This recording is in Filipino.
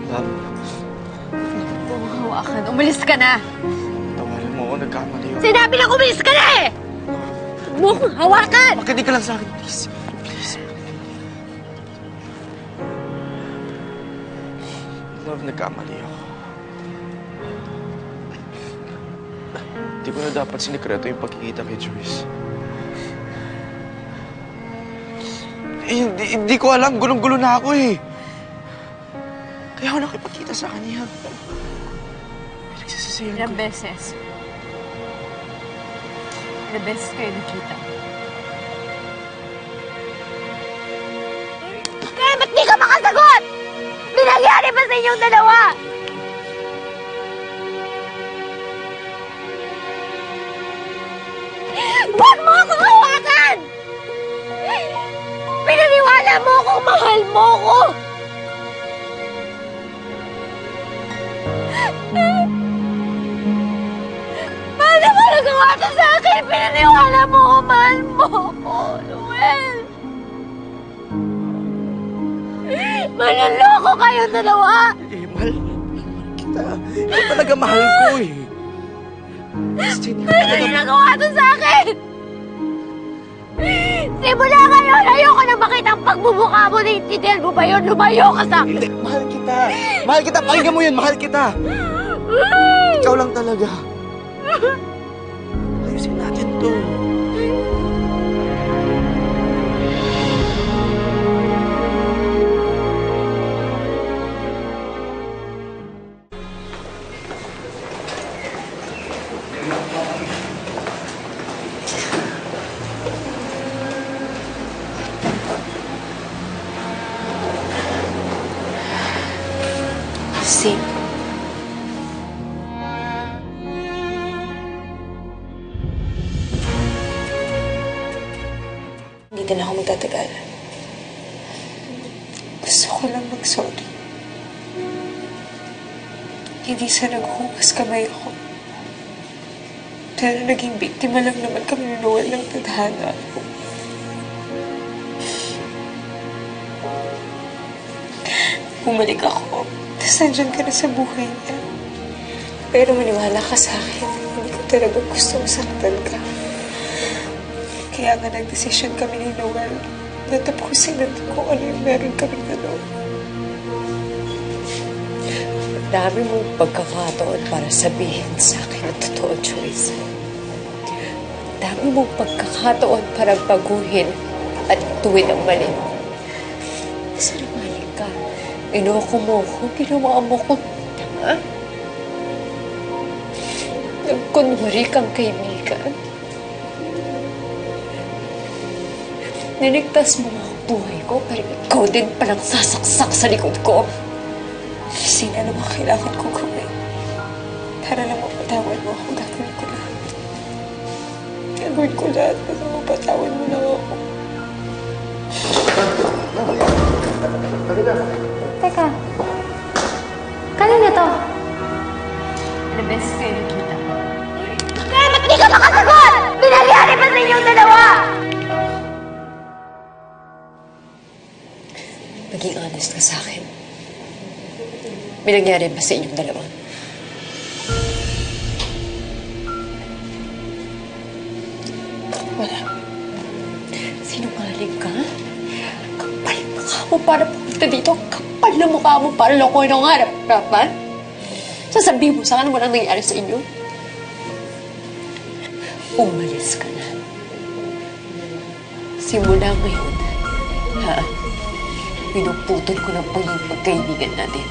Ma'am. Huwag mong hawakan. Umalis ka na! Tawarin mo ako, nagkamali ako. Sinabi lang umalis ka na eh! Huwag mo akong hawakan! Makinig ka lang sa akin, please. Please. Love, nagkamali ako. Hindi ko na dapat sinikreto yung pagkikita kay Joyce. Hindi ko alam. Gulong-gulo na ako eh. Kaya ako nakipagkita sa kanya. Pinagsisisihan ko. Ilang beses. Ilang beses kayo nakita. Kaya ba't di ka makasagot? May nangyari ba sa inyong dalawa? Huwag mo akong hawakan! Pinaniwala mo akong mahal mo ko! Paano mo nagawa to sa akin? Pinaniwala mo akong mahal mo ko, Noel! Manloloko kayong dalawa! Mahal kita. Ikaw talaga mahal ko eh. Christine, Ano ginagawa to sa akin? Simula ngayon, ayoko na makita ang pagmumukha mo. Naiintindihan mo ba yun? Lumayo ka sa akin. Hindi, mahal kita. Mahal kita. Pakinggan mo yun, mahal kita. Ikaw lang talaga. Ayusin natin to. Sim. Hindi din ako magtatagal. Gusto ko lang mag-sorry. Hindi sa naghuhugas kamay ako. Pero naging biktima lang naman kami ni Noel ng tadhana. Bumalik ako. Tapos nandiyan ka na sa buhay niya. Pero maniwala ka sa akin. Hindi ko talaga gusto masaktan ka. Kaya nga nag-desisyon kami ni Noel na tapusin natin kung ano yung meron kami dalawa. Dami mong pagkakataon para sabihin sa akin ang totoo, Joyce. Dami mong pagkakataon para baguhin at tuwid ang mali. Sinungaling ka. Inoko mo ko, ginawa mo ko tanga. Nagkunwari kang kaibigan. Niligtas mo ang buhay ko, pero ikaw din palang sasaksak sa likod ko. Christine, ano ba kailangan ko gawin? Para lang mapatawad mo ako, gagawin ko lahat. Gagawin ko lahat para mapatawad mo lang ako. Teka. Kanina to? Ilang beses kayo nakita. Kaya ba't di ka makasagot? May nangyari ba sa inyong dalawa? Maging honest ka sa akin. May nangyari ba sa inyong dalawa? Wala. Sinungaling ka? Kapal na mukha mo para pumunta dito. Kapal na mukha mo para lokohin ang harap-harapan. Sasabihin mo sa akin walang nangyari sa inyo. Umalis ka na. Simula ngayon, ha? Pinuputol ko na po yung pagkaibigan natin.